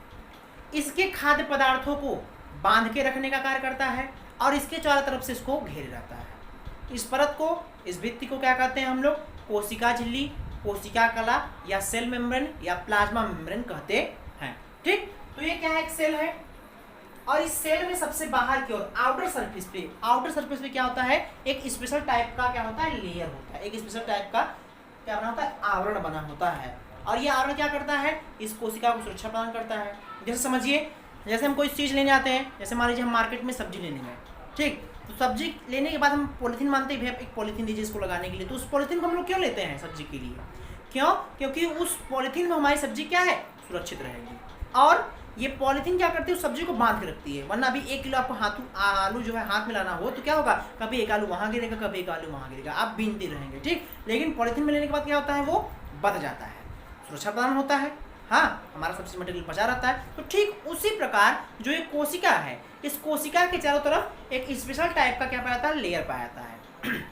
इसके खाद्य पदार्थों को बांध के रखने का कार्य करता है, और इसके चारों तरफ से इसको घेरे रहता है। इस परत को, इस भित्ति को क्या कहते हैं हम लोग? कोशिका झिल्ली, कोशिका कला, या सेल मेम्ब्रेन, या प्लाज्मा मेम्ब्रेन कहते हैं। ठीक, तो ये क्या है? एक सेल है। और इस सेल में सबसे बाहर की ओर आउटर सरफेस पे क्या होता है, एक स्पेशल टाइप का क्या होता है, लेयर होता है, एक स्पेशल टाइप का क्या बना होता है, आवरण बना होता है। और ये आवरण क्या करता है, इस कोशिका को सुरक्षा प्रदान करता है। जैसे समझिए, जैसे हम कोई चीज़ लेने आते हैं, जैसे मान लीजिए हम मार्केट में सब्जी लेने गए, ठीक, तो सब्जी लेने के बाद हम पॉलीथीन मानते हैं, भैया एक पॉलीथीन दीजिए इसको लगाने के लिए। तो उस पॉलीथीन को हम लोग क्यों लेते हैं सब्जी के लिए, क्यों, क्योंकि उस पॉलीथीन में हमारी सब्जी क्या है, सुरक्षित रहेगी। और ये पॉलीथीन क्या करती है, उस सब्जी को बांध के रखती है। वरना अभी 1 किलो आपको आलू जो है हाथ में लाना हो तो क्या होगा, कभी एक आलू वहाँ गिरेगा, कभी एक आलू वहाँ गिरेगा, आप बीनते रहेंगे, ठीक। लेकिन पॉलीथीन में लेने के बाद क्या होता है, वो बच जाता है, सुरक्षा प्रदान होता है, हाँ, हमारा सबसे मटेरियल बचा रहता है। तो ठीक उसी प्रकार जो एक कोशिका है, इस कोशिका के चारों तरफ एक स्पेशल टाइप का क्या पाया जाता है, लेयर पाया जाता है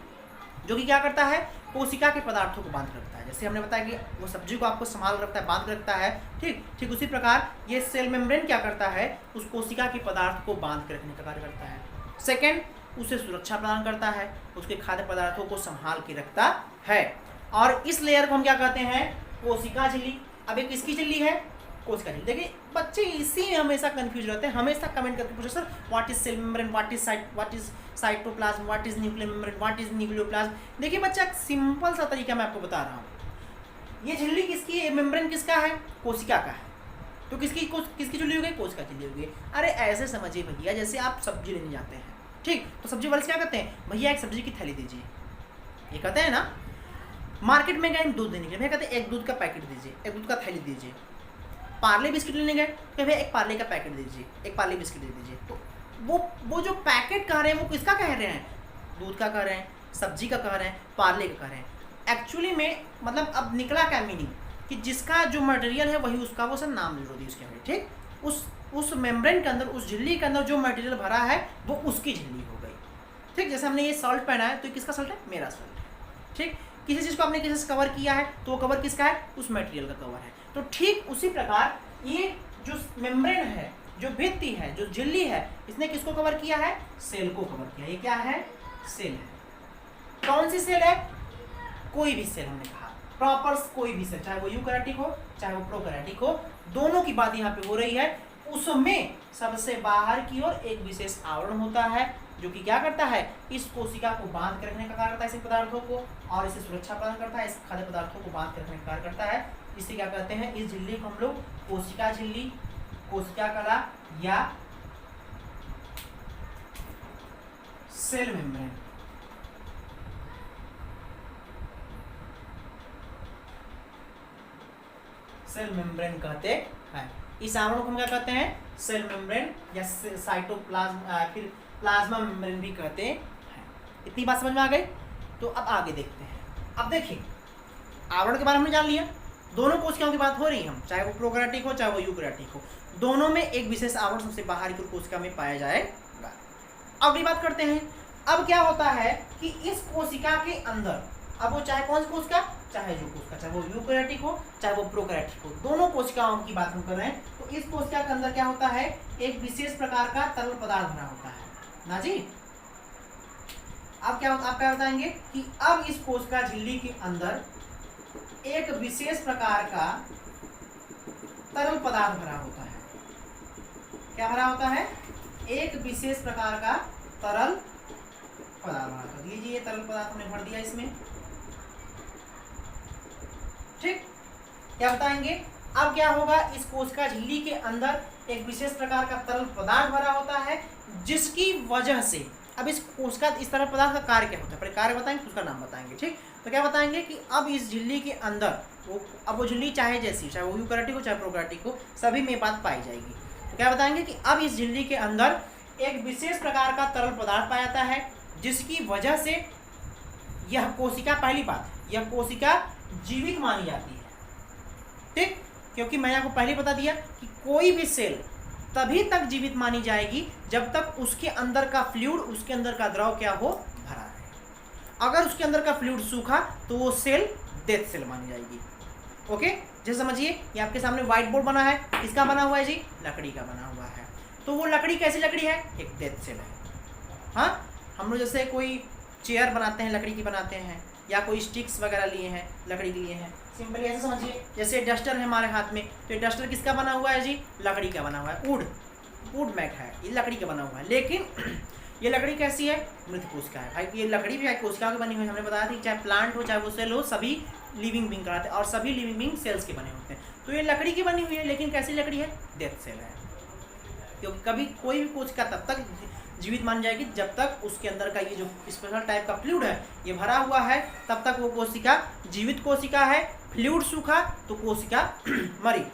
जो कि क्या करता है, कोशिका के पदार्थों को बांध रखता है। जैसे हमने बताया कि वो सब्जी को आपको संभाल रखता है, बांध रखता है, ठीक उसी प्रकार ये सेल मेम्ब्रेन क्या करता है, उस कोशिका के पदार्थ को बांध के रखने का कार्य करता है। सेकेंड, उसे सुरक्षा प्रदान करता है, उसके खाद्य पदार्थों को संभाल के रखता है। और इस लेयर को हम क्या कहते हैं, कोशिका झिल्ली। अब एक किसकी झिल्ली है, कोशिका झिल्ली। देखिए बच्चे इसी में हमेशा कंफ्यूज रहते हैं, हमेशा कमेंट करके पूछे sir what is cell membrane, what is cytoplasm, what is nuclear membrane, what is nucleoplasm. देखिए बच्चा, सिंपल सा तरीका मैं आपको बता रहा हूँ। ये झिल्ली किसकी है, मेम्ब्रेन किसका है, कोशिका का है। तो किसकी झिल्ली हो गई, कोशिका झिल्ली हो गई। अरे ऐसे समझिए भैया, जैसे आप सब्जी लेने जाते हैं, ठीक, तो सब्जी वाले क्या कहते हैं, भैया एक सब्जी की थैली दीजिए, ये कहते हैं ना। मार्केट में गए दूध लेने के लिए, भैया कहते हैं एक दूध का पैकेट दीजिए, एक दूध का थैली दीजिए। पार्ले बिस्किट लेने गए तो भैया एक पार्ले का पैकेट दीजिए, एक पार्ले बिस्किट दे दीजिए। तो वो जो पैकेट कह रहे हैं वो किसका कह रहे हैं, दूध का कह रहे हैं, सब्जी का कह रहे हैं, पार्ले का कह रहे हैं। एक्चुअली में मतलब अब निकला क्या मीनिंग, कि जिसका जो मटेरियल है वही उसका वो सब नाम जोड़ दी उसके अंदर, ठीक। उस मेम्ब्रेन के अंदर, उस झिल्ली के अंदर जो मटेरियल भरा है वो उसकी झिल्ली हो गई, ठीक। जैसे हमने ये शर्ट पहना है तो किसका शर्ट है, मेरा शर्ट है, ठीक। किसी चीज़ को आपने किसी से कवर किया है तो वो कवर किसका है, उस मटेरियल का कवर है। तो ठीक उसी प्रकार ये जो मेम्ब्रेन है, जो भित्ति है, जो झिल्ली है, इसने किसको कवर किया है, सेल को कवर किया। ये क्या है, सेल है। कौन सी सेल है, कोई भी सेल, हमने कहा प्रॉपर कोई भी सेल, चाहे वो यूकैरियोटिक हो चाहे वो प्रोकैरियोटिक हो, दोनों की बात यहाँ पे हो रही है। उसमें सबसे बाहर की ओर एक विशेष आवरण होता है जो कि क्या करता है, इस कोशिका को बांध कर रखने का कार्य करता है, इस पदार्थों को, और इसे सुरक्षा प्रदान करता है, इस खाद्य पदार्थों को बांध कर रखने का कार्य करता है। इसे क्या कहते हैं, इस झिल्ली को हम लोग कोशिका झिल्ली, कोशिका कला या सेल मेम्ब्रेन, सेल मेम्ब्रेन कहते हैं। इस आवरण को हम क्या कहते हैं, सेल मेम्ब्रेन या साइटोप्लाज्म, फिर प्लाज्मा मेम्ब्रेन भी कहते हैं। इतनी बात समझ में आ गई। तो अब आगे देखते हैं। अब देखिए, आवरण के बारे में हमने जान लिया, दोनों कोशिकाओं की बात हो रही है, हम चाहे वो प्रोकैरियोटिक हो चाहे वो यूकैरियोटिक हो, दोनों में एक विशेष आवरण सबसे बाहर की कोशिका में पाया जाएगा। अगली बात करते हैं। अब क्या होता है कि इस कोशिका के अंदर, अब वो चाहे कौन सी कोशिका, चाहे जो कोशिका, चाहे वो यूकैरियोटिक हो चाहे वो प्रोकैरियोटिक हो, दोनों कोशिकाओं की बात हम कर रहे हैं। तो इस कोशिका के अंदर क्या होता है, एक विशेष प्रकार का तरल पदार्थ भरा होता है ना जी। अब क्या होता, आप क्या बताएंगे कि अब इस कोशिका झिल्ली के अंदर एक विशेष प्रकार का तरल पदार्थ भरा होता है। क्या भरा होता है, एक विशेष प्रकार का तरल पदार्थ भरा होता है। लीजिए, तरल पदार्थ हमने भर दिया इसमें, ठीक। क्या बताएंगे, अब क्या होगा, इस कोशिका झिल्ली के अंदर एक विशेष प्रकार का तरल पदार्थ भरा होता है, जिसकी वजह से अब इस कोशिका, इस तरल पदार्थ का कार्य क्या होता है, पहले कार्य बताएंगे उसका नाम बताएंगे, ठीक। तो क्या बताएंगे कि अब इस झिल्ली के अंदर वो झिल्ली चाहे जैसी, चाहे वो यूकैरियोटिक हो चाहे प्रोकैरियोटिक हो, सभी में बात पाई जाएगी। तो क्या बताएंगे कि अब इस झिल्ली के अंदर एक विशेष प्रकार का तरल पदार्थ पाया जाता है, जिसकी वजह से यह कोशिका, पहली बात, यह कोशिका जीवित मानी जाती है, ठीक। क्योंकि मैंने आपको पहले बता दिया कि कोई भी सेल तभी तक जीवित मानी जाएगी जब तक उसके अंदर का फ्लूइड, उसके अंदर का द्रव क्या हो, भरा है। अगर उसके अंदर का फ्लूइड सूखा तो वो सेल डेथ सेल मानी जाएगी। ओके, जैसे समझिए, ये आपके सामने व्हाइट बोर्ड बना है, किसका बना हुआ है जी, लकड़ी का बना हुआ है। तो वो लकड़ी कैसी लकड़ी है, एक डेथ सेल है। हाँ, हम लोग जैसे कोई चेयर बनाते हैं, लकड़ी की बनाते हैं, या कोई स्टिक्स वगैरह लिए हैं, लकड़ी के लिए हैं। सिंपली ऐसे समझिए, जैसे डस्टर है हमारे हाथ में, तो ये डस्टर किसका बना हुआ है जी, लकड़ी का बना हुआ है, वुड, वुड मैट है, ये लकड़ी का बना हुआ है, लेकिन ये लकड़ी कैसी है? मृत कोशिका है भाई। ये लकड़ी भी कोशिका की बनी हुई है। हमने बताया था कि चाहे प्लांट हो चाहे वो सेल हो, सभी लिविंग बींग कराते हैं और सभी लिविंग बींग सेल्स के बने होते हैं। तो ये लकड़ी की बनी हुई है, लेकिन कैसी लकड़ी है? डेथ सेल है। क्योंकि कभी कोई भी कोशिका तब तक जीवित मान जाएगी जब तक उसके अंदर का ये जो स्पेशल टाइप का फ्लूइड है ये भरा हुआ है, तब तक वो कोशिका जीवित कोशिका है। फ्लूइड सूखा तो कोशिका मरी।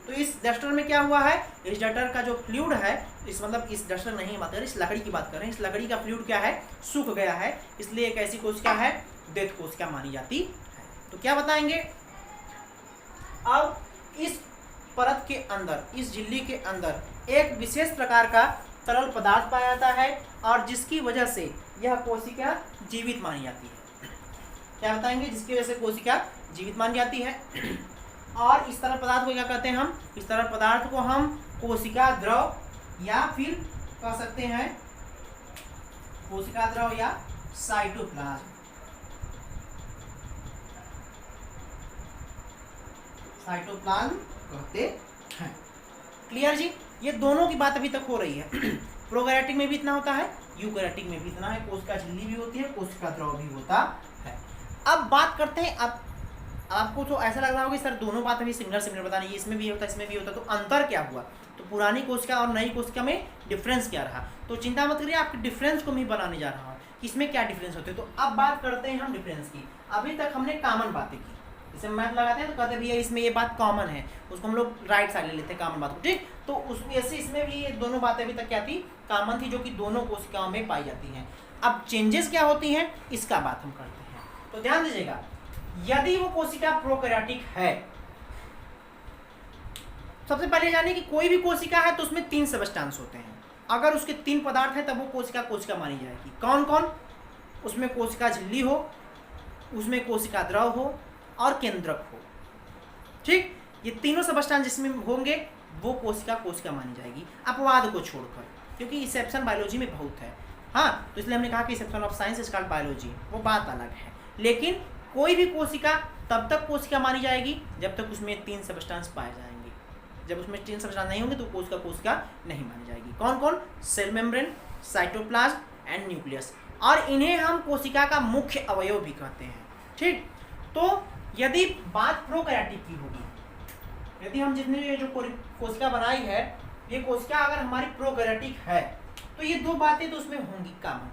तो इस डस्टर में क्या हुआ है? इस डस्टर का जो फ्लूइड है, इस मतलब इस डस्टर नहीं बात करें, इस लकड़ी की बात करें, इस लकड़ी का फ्लूइड क्या है? सूख गया है, इसलिए एक ऐसी कोशिका है डेथ कोशिका मानी जाती है। तो क्या बताएंगे अब? इस परत के अंदर, इस झिल्ली के अंदर एक विशेष प्रकार का तरल पदार्थ पाया जाता है और जिसकी वजह से यह कोशिका जीवित मानी जाती है। क्या बताएंगे? जिसकी वजह से कोशिका जीवित मानी जाती है। और इस तरल पदार्थ को क्या कहते हैं हम? इस तरल पदार्थ को हम कोशिका द्रव या फिर कह सकते हैं कोशिका द्रव या साइटोप्लाज्म। साइटोप्लाज्म कहते हैं। क्लियर जी? ये दोनों की बात अभी तक हो रही है। प्रोकैरियोटिक में भी इतना होता है, यूकैरियोटिक में भी इतना है। कोशिका झिल्ली भी होती है, कोशिका द्रव भी होता है। अब बात करते हैं, अब आपको तो ऐसा लग रहा होगा कि सर दोनों बात अभी सिमिलर बता नहीं, इसमें भी होता है इसमें भी होता है, तो अंतर क्या हुआ? तो पुरानी कोशिका और नई कोशिका में डिफरेंस क्या रहा? तो चिंता मत करिए, आपके डिफरेंस को मैं बनाने जा रहा हूँ कि इसमें क्या डिफरेंस होते हैं। तो अब बात करते हैं हम डिफरेंस की। अभी तक हमने कॉमन बातें की, जैसे मैथ लगाते हैं तो कहते भैया इसमें ये बात कॉमन है, उसको हम लोग राइट साइड ले लेते हैं कॉमन बात को, ठीक। तो उसमें ऐसे इसमें भी ये दोनों बातें अभी तक क्या थी? कॉमन थी, जो कि दोनों कोशिकाओं में पाई जाती हैं। अब चेंजेस क्या होती हैं इसका बात हम करते हैं। तो ध्यान दीजिएगा, यदि वो कोशिका प्रोकैरियोटिक है, सबसे पहले जानिए कि कोई भी कोशिका है तो उसमें 3 सबस्टेंस होते हैं। अगर उसके 3 पदार्थ है तब वो कोशिका मानी जाएगी। कौन कौन? उसमें कोशिका झिल्ली हो, उसमें कोशिका द्रव हो और केंद्रक हो, ठीक। ये तीनों सबस्टेंस जिसमें होंगे वो कोशिका मानी जाएगी, अपवाद को छोड़कर, क्योंकि एक्सेप्शन बायोलॉजी में बहुत है। हाँ, तो इसलिए हमने कहा कि exception of science is called biology, वो बात अलग है। लेकिन कोई भी कोशिका तब तक कोशिका मानी जाएगी जब तक उसमें 3 सबस्टेंस पाए जाएंगे। जब उसमें 3 सबस्टेंस नहीं होंगे तो कोशिका नहीं मानी जाएगी। कौन कौन? Cell membrane, cytoplasm and nucleus. और इन्हें हम कोशिका का मुख्य अवयव भी कहते हैं, ठीक। तो यदि बात प्रोकैरियोटिक की होगी, यदि हम जितने ये जो कोशिका बनाई है, ये कोशिका अगर हमारी प्रोकैरियोटिक है तो ये 2 बातें तो उसमें होंगी कॉमन।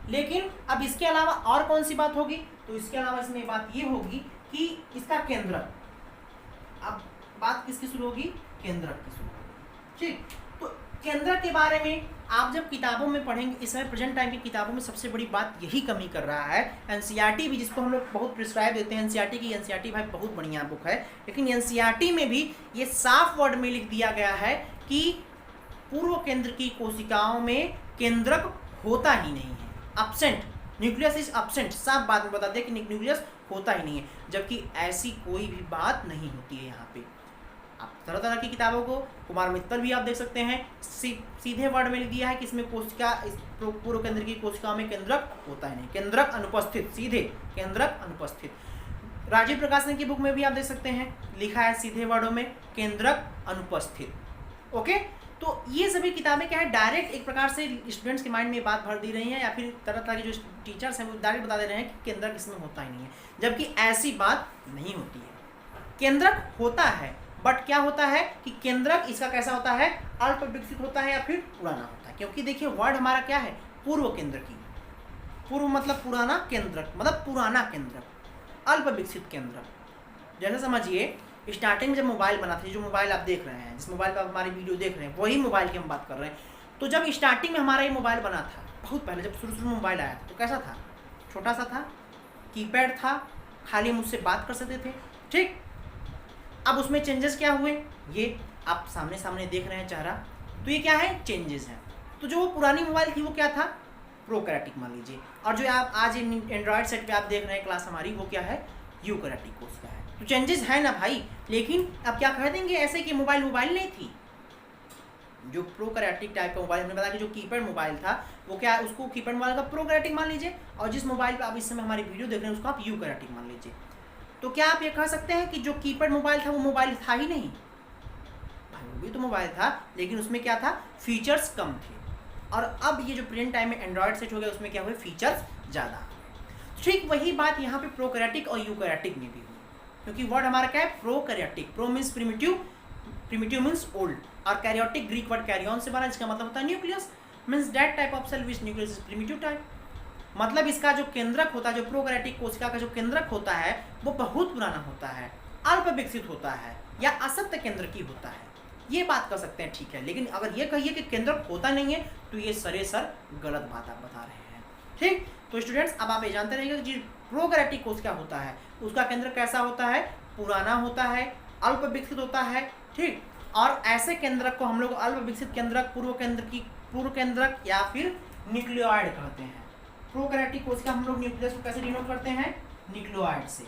लेकिन अब इसके अलावा और कौन सी बात होगी? तो इसके अलावा इसमें बात ये होगी कि इसका केंद्रक। अब बात किसकी शुरू होगी? केंद्रक की शुरू होगी, ठीक। तो केंद्रक के बारे में आप जब किताबों में पढ़ेंगे, इस समय प्रेजेंट टाइम की किताबों में सबसे बड़ी बात यही कमी कर रहा है। एनसीईआरटी भी, जिसको हम लोग बहुत प्रिस्क्राइब देते हैं, एनसीईआरटी भाई बहुत बढ़िया बुक है, लेकिन एनसीईआरटी में भी ये साफ वर्ड में लिख दिया गया है कि पूर्व केंद्र की कोशिकाओं में केंद्रक होता ही नहीं है, एब्सेंट, न्यूक्लियस इज एब्सेंट। साफ बात में बता दें कि न्यूक्लियस होता ही नहीं है, जबकि ऐसी कोई भी बात नहीं होती है। यहाँ पे आप तरह तरह की किताबों को, कुमार मित्तल भी आप देख सकते हैं, सीधे वर्ड में लिख दिया है कि इसमें कोशिका, पूर्व केंद्र की कोशिकाओं में केंद्रक होता ही नहीं, केंद्रक अनुपस्थित, सीधे केंद्रक अनुपस्थित। राजीव प्रकाशन की बुक में भी आप देख सकते हैं, लिखा है सीधे वर्डों में केंद्रक अनुपस्थित। ओके, तो ये सभी किताबें क्या है, डायरेक्ट एक प्रकार से स्टूडेंट्स के माइंड में बात भर दी रही हैं, या फिर तरह तरह के जो टीचर्स हैं वो डायरेक्ट बता दे रहे हैं कि केंद्रक इसमें होता ही नहीं है, जबकि ऐसी बात नहीं होती है। केंद्रक होता है, बट क्या होता है कि केंद्रक इसका कैसा होता है? अल्प विकसित होता है या फिर पुराना होता है। क्योंकि देखिए वर्ड हमारा क्या है? पूर्व केंद्र की। पूर्व मतलब पुराना, केंद्रक मतलब पुराना केंद्रक, अल्प विकसित केंद्रक। जैसे समझिए स्टार्टिंग में जब मोबाइल बना था, जो मोबाइल आप देख रहे हैं, जिस मोबाइल पर हमारी वीडियो देख रहे हैं, वही मोबाइल की हम बात कर रहे हैं। तो जब स्टार्टिंग में हमारा ये मोबाइल बना था, बहुत पहले जब शुरू में मोबाइल आया था, तो कैसा था? छोटा सा था, कीपैड था, खाली हम उससे बात कर सकते थे, ठीक। अब उसमें चेंजेस क्या हुए, ये आप सामने देख रहे हैं चेहरा, तो ये क्या है? चेंजेस हैं। तो जो वो पुरानी मोबाइल थी वो क्या था? प्रोकैरियोटिक मान लीजिए। और जो आप आज एंड्रॉयड सेट पे आप देख रहे हैं क्लास हमारी, वो क्या है? यूकैरियोटिक कोशिका है। तो चेंजेस है ना भाई, लेकिन अब क्या कह देंगे ऐसे कि मोबाइल नहीं थी। जो प्रोकैरियोटिक टाइप का मोबाइल, हमने बताया कि जो कीपैड मोबाइल था वो क्या है, उसको कीपैड मोबाइल का प्रोकैरियोटिक मान लीजिए, और जिस मोबाइल पे आप इस समय हमारी वीडियो देख रहे हैं उसको आप यूकैरियोटिक मान लीजिए। तो क्या आप ये कह सकते हैं कि जो कीपैड मोबाइल था वो मोबाइल था ही नहीं? भाई वो भी तो मोबाइल था, लेकिन उसमें क्या था, फीचर्स कम थे। और अब ये जो प्रेजेंट टाइम में एंड्रॉयड सेट हो गया, उसमें क्या हुए, फीचर्स ज़्यादा। ठीक वही बात यहाँ पे प्रोकैरियोटिक और यूकैरियोटिक में भी हुई, क्योंकि वर्ड हमारा क्या है, prokaryotic. Pro means primitive, primitive means old, और कैरियोटिक ग्रीक वर्ड कैरियन से बना, जिसका मतलब होता है nucleus, means that type of cell which nucleus is primitive type. मतलब इसका जो केंद्रक होता है, जो प्रोकैरियोटिक कोशिका का जो केंद्रक होता है वो बहुत पुराना होता है, अल्प विकसित होता है, या असत्य केंद्रकी होता है। ये बात कर सकते हैं, ठीक है। लेकिन अगर ये कहिए कि केंद्रक होता नहीं है, तो ये सरेसर गलत बात आप बता रहे हैं। ठीक, तो स्टूडेंट्स अब आप ये जानते रहेंगे कि प्रोकैरियोटिक कोशिका होता है, उसका केंद्रक कैसा होता है, पुराना होता है, अल्प विकसित होता है। ठीक, और ऐसे केंद्रक को हम लोग अल्प विकसित केंद्रक, पूर्व केंद्रक या फिर न्यूक्लियोइड कहते हैं। प्रोकैरियोटिक कोशिका हम लोग न्यूक्लियस को कैसे डिनोट करते हैं, न्यूक्लियोइड से।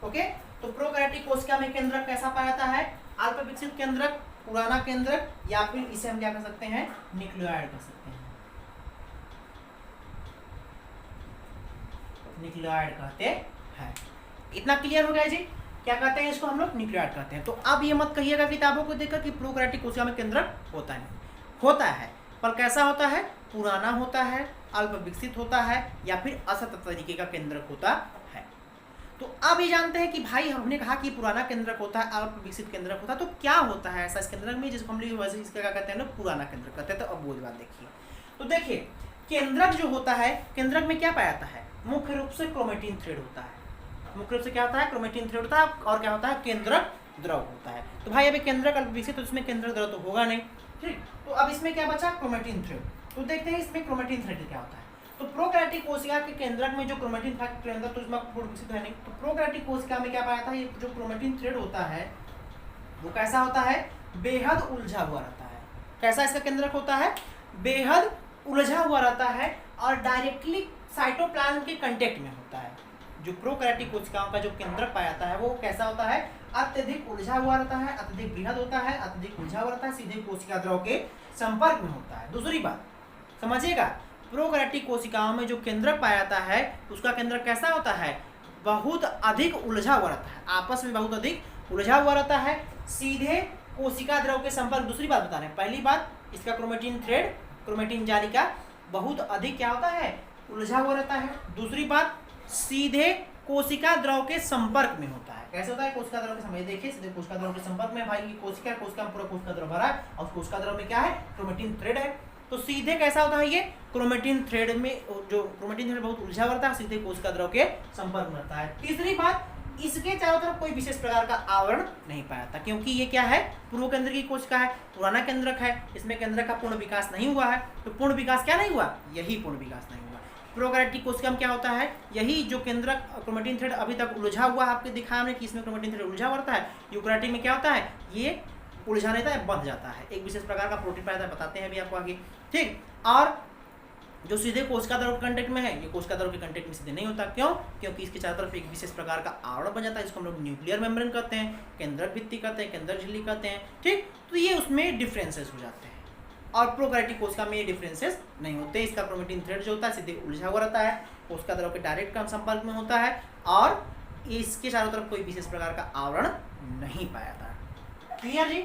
ओके, तो प्रोकैरियोटिक कोशिका में केंद्रक कैसा पाया जाता है, अल्प विकसित केंद्रक, पुराना केंद्रक, या फिर इसे हम क्या कर सकते हैं, न्यूक्लियोइड कर सकते हैं, न्यूक्लियोइड कहते हैं। इतना क्लियर हो गया जी, क्या कहते हैं इसको हम लोग, न्यूक्लियोइड कहते हैं। तो अब ये मत कहिएगा किताबों को देखकर कि प्रोकैरियोटिक कोशिका में केंद्रक होता नहीं, होता है, पर कैसा होता है, पुराना होता है, अल्प विकसित होता है, या फिर असत्य तरीके का केंद्रक होता है। तो अब ये जानते हैं कि भाई हमने कहा कि पुराना केंद्रक होता है, अल्प विकसित केंद्रक होता है, तो क्या होता है ऐसा इस केंद्रक में जिसको हम लोग वैसे इसका क्या कहते हैं ना, पुराना केंद्रक कहते हैं। तो अब वो बात देखिए, तो देखिए केंद्रक जो होता है, केंद्रक में क्या पाया जाता है, मुख्य रूप से क्रोमेटिन थ्रेड होता है। मुख्य रूप से क्या होता है, क्रोमेटिन थ्रेड होता है, और क्या होता है, केंद्रक द्रव होता है। तो भाई अभी केंद्रक अल्प विकसित, तो इसमें केंद्रक द्रव तो होगा नहीं। ठीक, तो अब इसमें क्या बचा, क्रोमेटिन थ्रेड। तो देखते हैं इसमें क्रोमेटिन थ्रेड क्या होता है। तो प्रोकैरियोटिक कोशिका के केंद्रक में जो क्रोमेटिन थ्रेड अंदर, तो इसमें पूर्ण विकसित है नहीं। तो प्रोकैरियोटिक कोशिका में क्या पाया था, ये जो क्रोमेटिन थ्रेड होता है वो कैसा होता है, बेहद उलझा हुआ रहता है। कैसा इसका केंद्रक होता है, बेहद उलझा हुआ रहता है, और डायरेक्टली साइटोप्लाज्म के कांटेक्ट में होता है। जो प्रोकैरियोटिक कोशिकाओं का जो केंद्रक पाया जाता है वो कैसा होता है, अत्यधिक उलझा हुआ रहता है, अत्यधिक बृहद होता है, अत्यधिक उलझा हुआ रहता है, सीधे कोशिका द्रव के संपर्क में होता है। दूसरी बात समझिएगा, प्रोकैरियोटिक कोशिकाओं में जो केंद्रक पाया जाता है उसका केंद्रक कैसा होता है, बहुत अधिक उलझा हुआ रहता है, आपस में बहुत अधिक उलझा हुआ रहता है, सीधे कोशिका द्रव के संपर्क। दूसरी बात बता रहे हैं, पहली बात इसका क्रोमेटिन थ्रेड, क्रोमेटिन जालिका बहुत अधिक क्या होता है, उलझा हुआ रहता है। दूसरी बात, सीधे कोशिका द्रव के संपर्क में होता है। कैसे होता है, कोशिका द्रव के संपर्क, देखिए सीधे कोशिका द्रव के संपर्क में, भाई ये कोशिका, कोशिका में पूरा कोशिका द्रव भरा है, और कोशिका द्रव में क्या है, क्रोमेटिन थ्रेड है। तो सीधे कैसा होता है, ये क्रोमेटिन थ्रेड में, जो क्रोमेटिन थ्रेड बहुत उलझा रहता है, सीधे कोशिका द्रव के संपर्क में रहता है। तीसरी बात, इसके चारों तरफ कोई विशेष प्रकार का आवरण नहीं पाया था, क्योंकि ये क्या है, पूर्व केंद्र की कोशिका है, पुराना केंद्रक है, इसमें केंद्रक का पूर्ण विकास नहीं हुआ है। तो पूर्ण विकास क्या नहीं हुआ, यही पूर्ण विकास नहीं हुआ। प्रोकैरियोटिक कोशिका में क्या होता है, यही जो केंद्रक क्रोमेटिन थ्रेड अभी तक उलझा हुआ है, आपके दिखाया हमने कि इसमें क्रोमेटिन थ्रेड उलझा हुआ रहता है। यूकैरियोटिक में क्या होता है, ये उलझा नहीं था, बंध जाता है, एक विशेष प्रकार का प्रोटीन पाया जाता है, बताते हैं अभी आपको आगे। ठीक, और जो सीधे कोशिका द्रव के कंटेक्ट में है, ये कोशिका द्रव के कंटेक्ट में सीधे नहीं होता। क्यों, क्योंकि इसके चारों तरफ एक विशेष प्रकार का आवरण बन जाता है, जिसको हम लोग न्यूक्लियर मेम्ब्रेन कहते हैं, केंद्रक भित्ति कहते हैं, केंद्रक झिल्ली कहते हैं। ठीक, तो ये उसमें डिफरेंसेस हो जाते हैं, और प्रोकैरियोटिक कोशिका में ये डिफरेंसेस नहीं होते। इसका क्रोमेटिन थ्रेड जो होता है सीधे उलझा हुआ रहता है, कोशिका द्रव के डायरेक्ट का संपर्क में होता है, और इसके चारों तरफ कोई विशेष प्रकार का आवरण नहीं पाया था। क्लियर जी।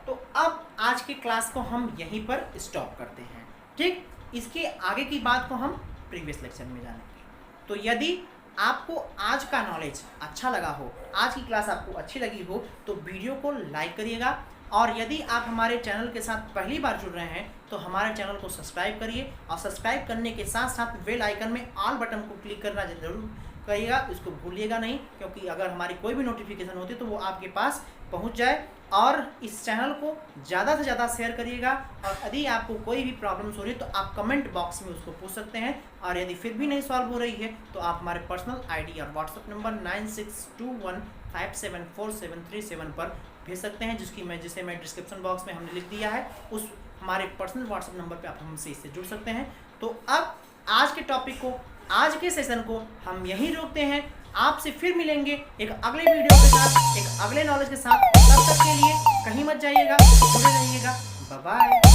तो अब आज के क्लास को हम यहीं पर स्टॉप करते हैं। ठीक, इसके आगे की बात को हम प्रीवियस लेक्चर में जानेंगे। तो यदि आपको आज का नॉलेज अच्छा लगा हो, आज की क्लास आपको अच्छी लगी हो, तो वीडियो को लाइक करिएगा, और यदि आप हमारे चैनल के साथ पहली बार जुड़ रहे हैं तो हमारे चैनल को सब्सक्राइब करिए, और सब्सक्राइब करने के साथ साथ बेल आइकन में ऑल बटन को क्लिक करना जरूर करिएगा, इसको भूलिएगा नहीं, क्योंकि अगर हमारी कोई भी नोटिफिकेशन होती है तो वो आपके पास पहुंच जाए। और इस चैनल को ज़्यादा से ज़्यादा शेयर करिएगा, और यदि आपको कोई भी प्रॉब्लम्स हो रही है तो आप कमेंट बॉक्स में उसको पूछ सकते हैं, और यदि फिर भी नहीं सॉल्व हो रही है तो आप हमारे पर्सनल आईडी और व्हाट्सएप नंबर 9621574737 पर भेज सकते हैं, जिसे मैं डिस्क्रिप्शन बॉक्स में हमने लिख दिया है। उस हमारे पर्सनल व्हाट्सएप नंबर पे आप हमसे इससे जुड़ सकते हैं। तो अब आज के टॉपिक को, आज के सेशन को हम यहीं रोकते हैं। आपसे फिर मिलेंगे एक अगले वीडियो के साथ, एक अगले नॉलेज के साथ। तब तक के लिए कहीं मत जाइएगा, जुड़े रहिएगा। Bye bye.